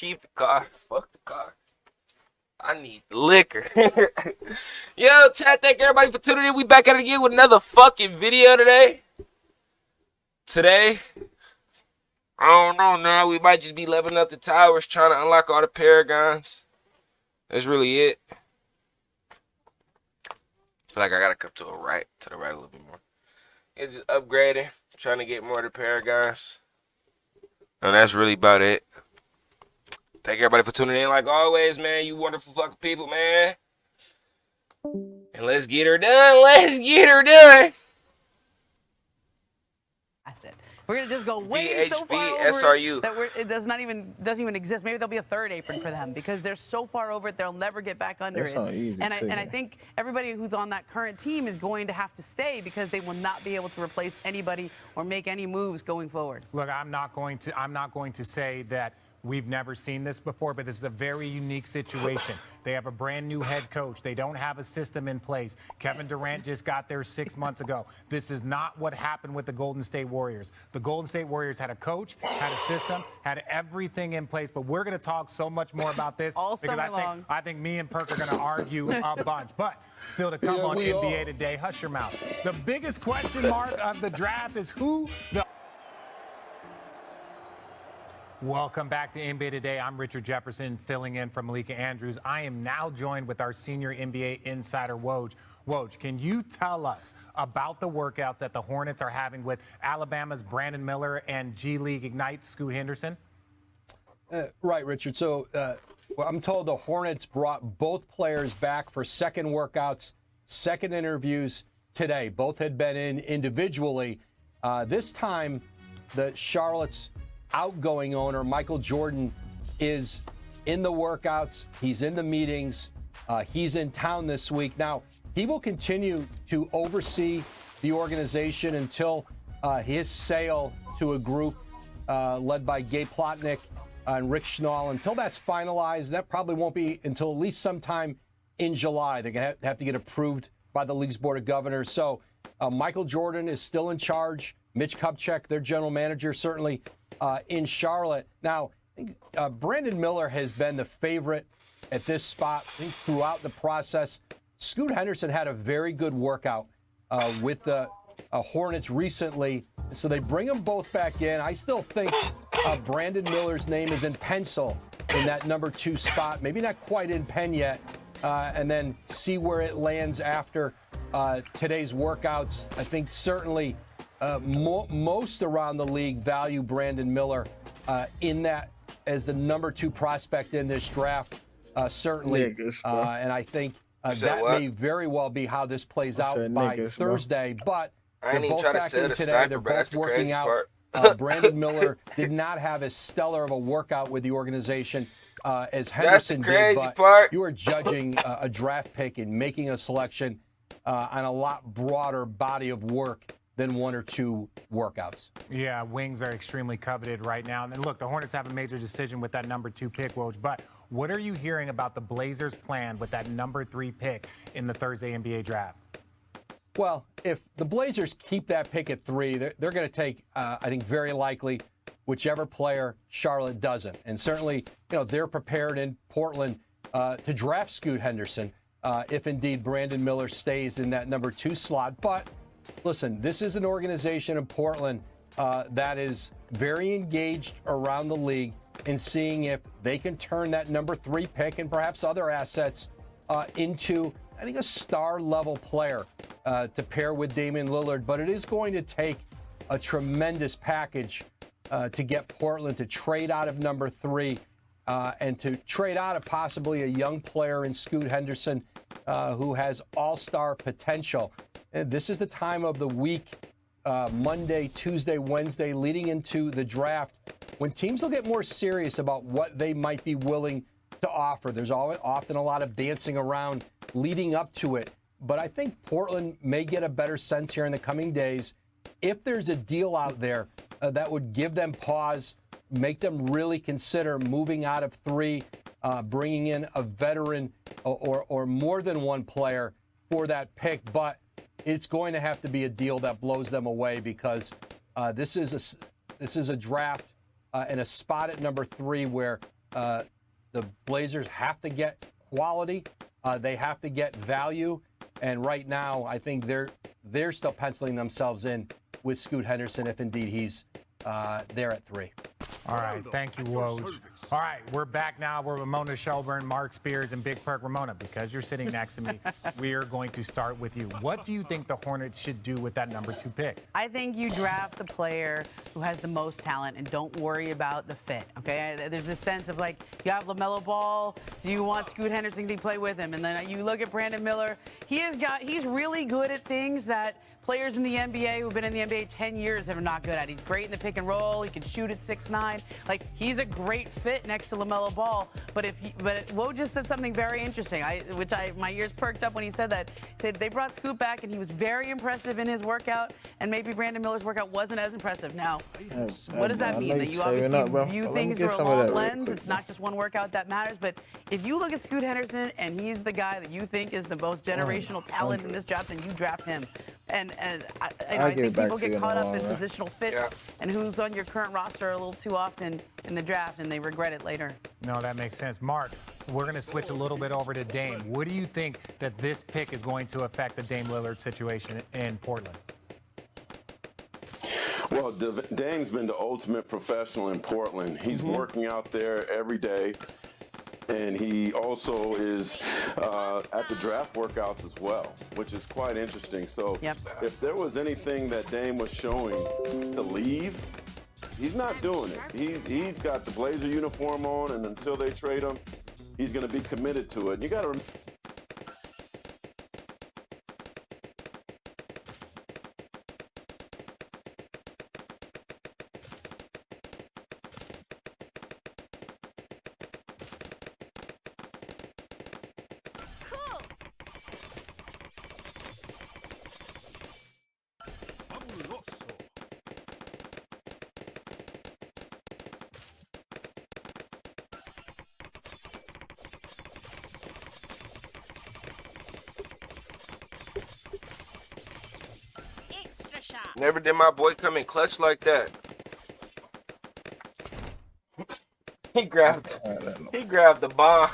keep the car. Fuck the car. I need liquor. Yo, chat, thank everybody for tuning in. We back at it again with another fucking video today. I don't know now. We might just be leveling up the towers, trying to unlock all the paragons. That's really it. I feel like I gotta come to the right a little bit more. It's just upgrading, trying to get more of the paragons. And that's really about it. Thank everybody for tuning in like always, man. You wonderful fucking people, man. And let's get her done. Let's get her done. That's it. We're gonna just go way so VHB far over SRU. that it doesn't even exist. Maybe there'll be a third apron for them because they're so far over it they'll never get back under it. And I think everybody who's on that current team is going to have to stay because they will not be able to replace anybody or make any moves going forward. Look, I'm not going to say that we've never seen this before, but this is a very unique situation. They have a brand new head coach. They don't have a system in place. Kevin Durant just got there 6 months ago. This is not what happened with the Golden State Warriors. The Golden State Warriors had a coach, had a system, had everything in place, but we're going to talk so much more about this all because summer long. I think me and Perk are going to argue a bunch. But still to come on NBA Today, hush your mouth. The biggest question mark of the draft is who the Welcome back to NBA Today. I'm Richard Jefferson, filling in for Malika Andrews. I am now joined with our senior NBA insider, Woj. Woj, can you tell us about the workouts that the Hornets are having with Alabama's Brandon Miller and G League Ignite Scoot Henderson? Right, Richard. So I'm told the Hornets brought both players back for second workouts, second interviews today. Both had been in individually. This time, the Charlotte's outgoing owner, Michael Jordan, is in the workouts. He's in the meetings. He's in town this week. Now, he will continue to oversee the organization until his sale to a group led by Gabe Plotnick and Rick Schnall. Until that's finalized, that probably won't be until at least sometime in July. They're going to have to get approved by the league's board of governors. So Michael Jordan is still in charge. Mitch Kupchak, their general manager, certainly in Charlotte. Now, I think, Brandon Miller has been the favorite at this spot throughout the process. Scoot Henderson had a very good workout with the Hornets recently, so they bring them both back in. I still think Brandon Miller's name is in pencil in that number 2 spot. Maybe not quite in pen yet, and then see where it lands after today's workouts. I think certainly most around the league value Brandon Miller in that as the number 2 prospect in this draft, certainly. And I think that may very well be how this plays out by Thursday. But they're both back in today. They're both working out. Brandon Miller did not have as stellar of a workout with the organization as Henderson did. But you are judging a draft pick and making a selection on a lot broader body of work than 1 or 2 workouts. Yeah, wings are extremely coveted right now. And look, the Hornets have a major decision with that number 2 pick, Woj. But what are you hearing about the Blazers' plan with that number 3 pick in the Thursday NBA draft? Well, if the Blazers keep that pick at 3, they're going to take, I think, very likely whichever player Charlotte doesn't. And certainly, they're prepared in Portland to draft Scoot Henderson if indeed Brandon Miller stays in that number 2 slot. But listen, this is an organization in Portland that is very engaged around the league in seeing if they can turn that number 3 pick and perhaps other assets into, I think, a star-level player to pair with Damian Lillard. But it is going to take a tremendous package to get Portland to trade out of number 3 and to trade out of possibly a young player in Scoot Henderson who has all-star potential. And this is the time of the week, Monday, Tuesday, Wednesday, leading into the draft, when teams will get more serious about what they might be willing to offer. There's often a lot of dancing around leading up to it. But I think Portland may get a better sense here in the coming days if there's a deal out there that would give them pause, make them really consider moving out of 3, bringing in a veteran or more than one player for that pick. But it's going to have to be a deal that blows them away because this is a draft and a spot at number 3 where The Blazers have to get quality. They have to get value. And right now, I think they're still penciling themselves in with Scoot Henderson if indeed he's there at 3. All right, thank you, Woj. All right, we're back now. We're Ramona Shelburne, Mark Spears, and Big Perk. Ramona, because you're sitting next to me, we are going to start with you. What do you think the Hornets should do with that number 2 pick? I think you draft the player who has the most talent and don't worry about the fit, okay? There's a sense of, like, you have LaMelo Ball, so you want Scoot Henderson to play with him. And then you look at Brandon Miller. He's really good at things that players in the NBA who've been in the NBA 10 years are not good at. He's great in the pick and roll. He can shoot at 6'9". Like, he's a great fit next to LaMelo Ball. But Woj just said something very interesting, my ears perked up when he said that. He said they brought Scoot back, and he was very impressive in his workout, and maybe Brandon Miller's workout wasn't as impressive. Now, what does that mean? That you obviously view things through a long lens. It's not just one workout that matters. But if you look at Scoot Henderson, and he's the guy that you think is the most generational talent in this draft, then you draft him. And I think people get caught up in positional fits and who's on your current roster a little too often in the draft, and they regret it later. No, that makes sense. Mark, we're going to switch a little bit over to Dame. What do you think that this pick is going to affect the Dame Lillard situation in Portland? Well, Dame's been the ultimate professional in Portland. He's working out there every day. And he also is at the draft workouts as well, which is quite interesting. So if there was anything that Dame was showing to leave, he's not doing it. He's got the Blazer uniform on, and until they trade him, he's going to be committed to it. And you got to Never did my boy come in clutch like that. He grabbed the bomb.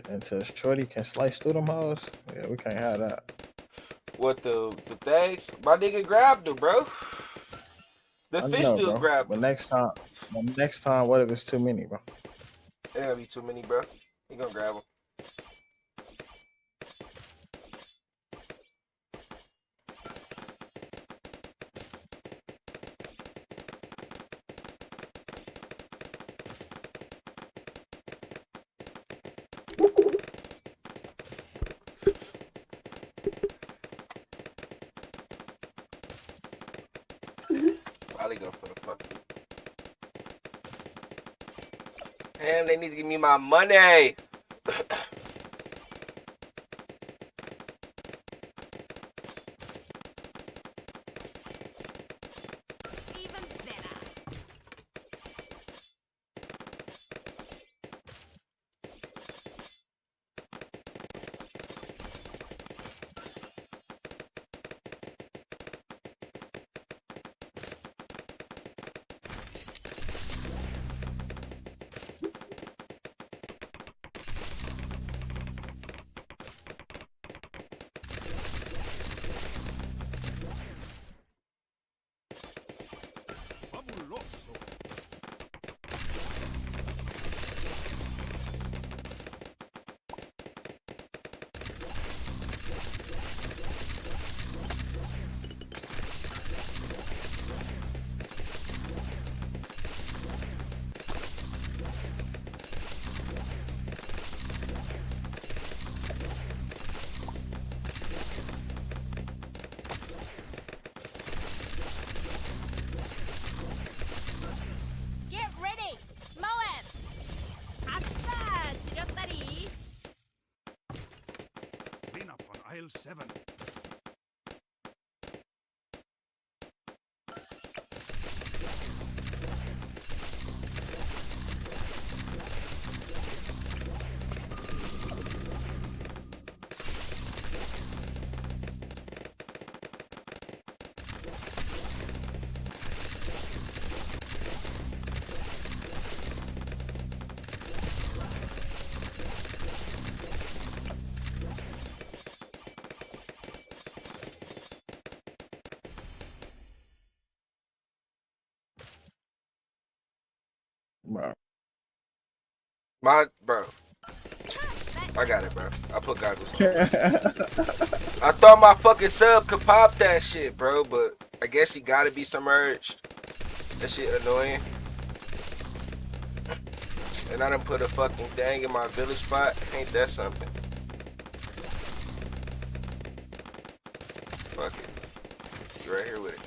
Until Shorty can slice through them hoes, yeah, we can't have that. What the things? My nigga grabbed her, bro. The fish still grabbed her. But next time, what if it's too many, bro? There gonna be too many, bro. He gonna grab them. Probably go for the fuck. Damn, they need to give me my money. Bro. Bro. I got it, bro. I put goggles on. I thought my fucking sub could pop that shit, bro, but I guess he gotta be submerged. That shit annoying. And I done put a fucking thing in my village spot. Ain't that something? Fuck it. You right here with it.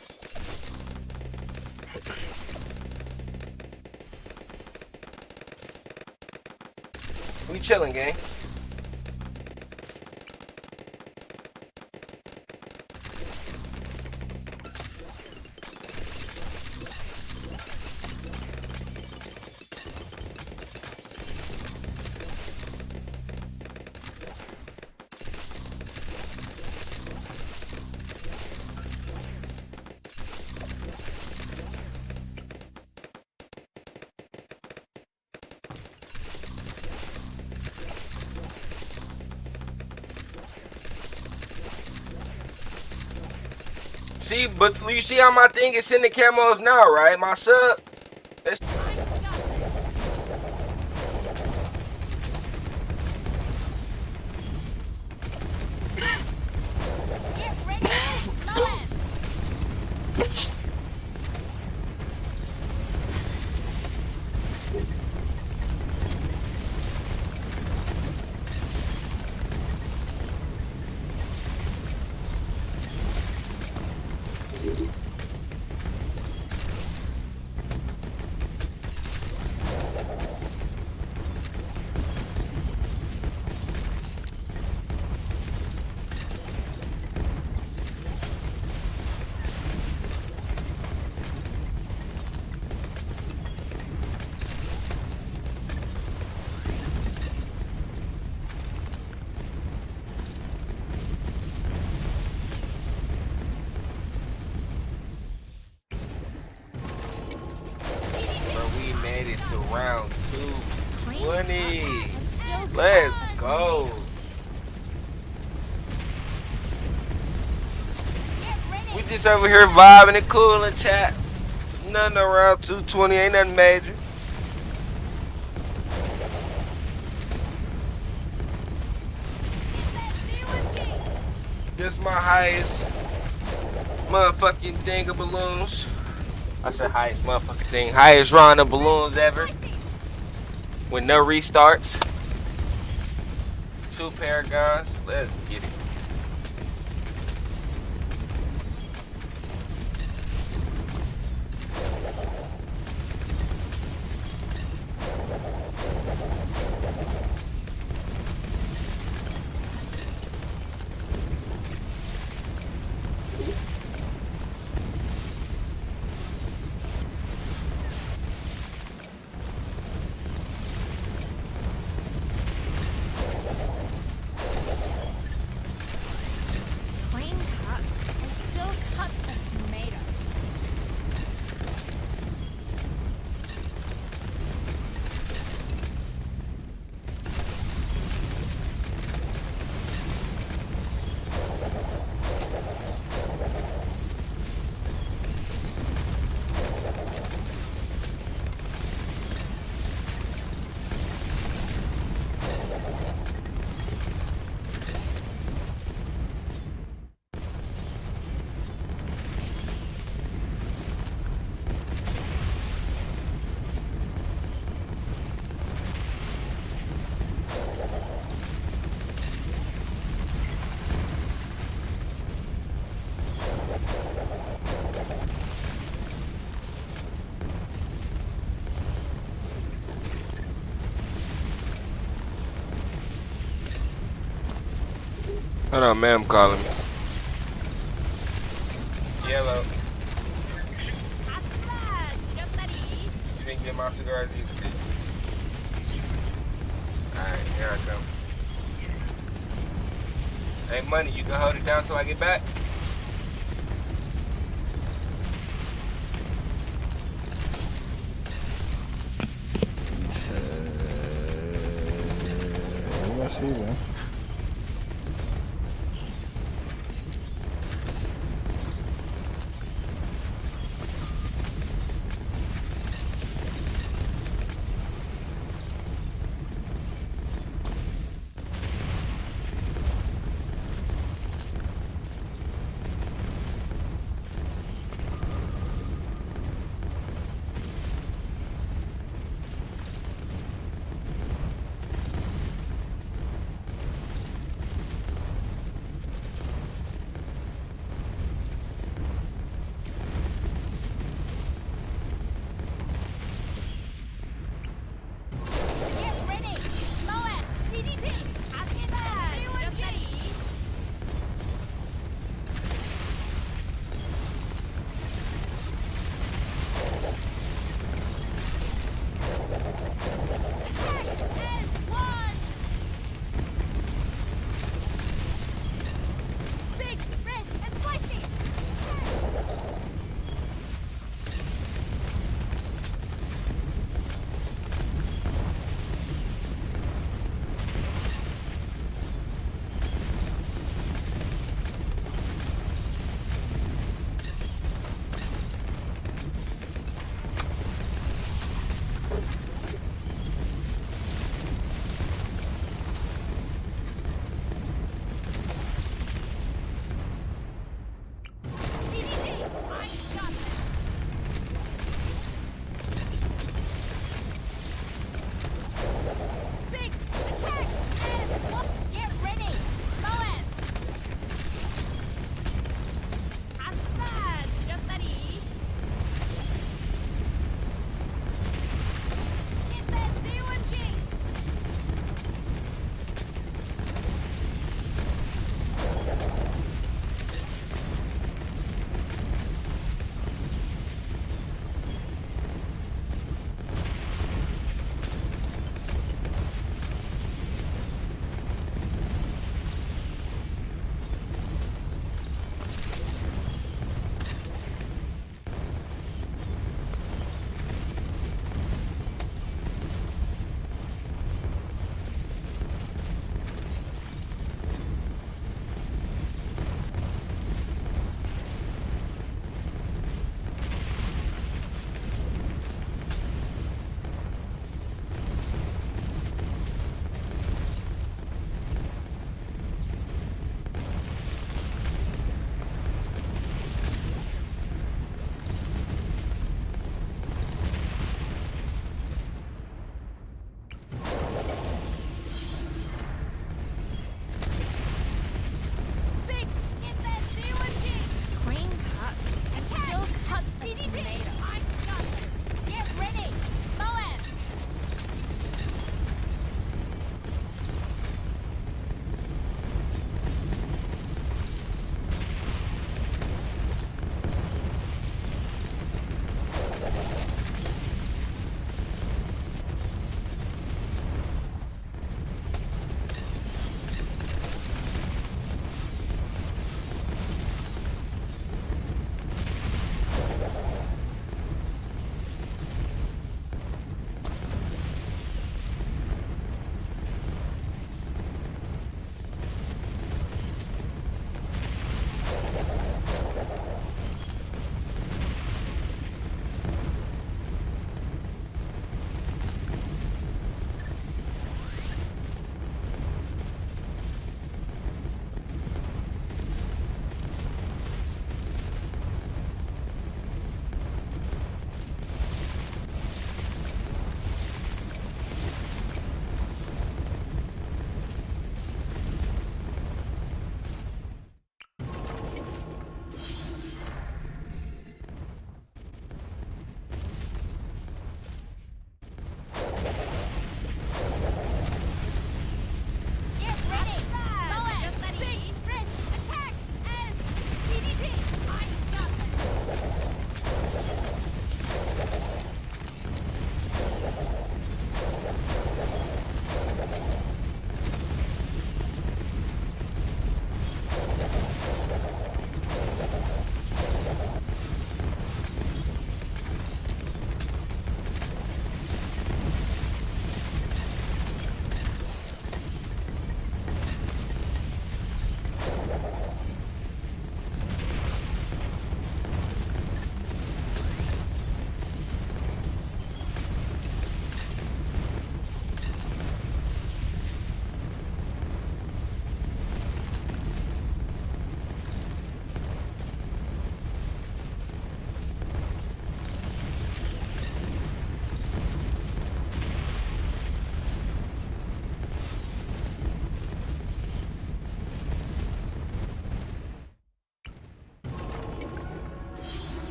We chilling, gang. See, but you see how my thing is sending camos now, right? My sub. That's to round 220. Let's go. We just over here vibing and cooling, chat. Nothing around 220, ain't nothing major. This my highest motherfucking thing of balloons. I said highest motherfucking thing. Highest round of balloons ever. With no restarts. 2 paragons. Let's get it. Hold on, ma'am calling me. Yellow. You didn't get my cigar either. Alright, here I come. Hey, money, you can hold it down till I get back?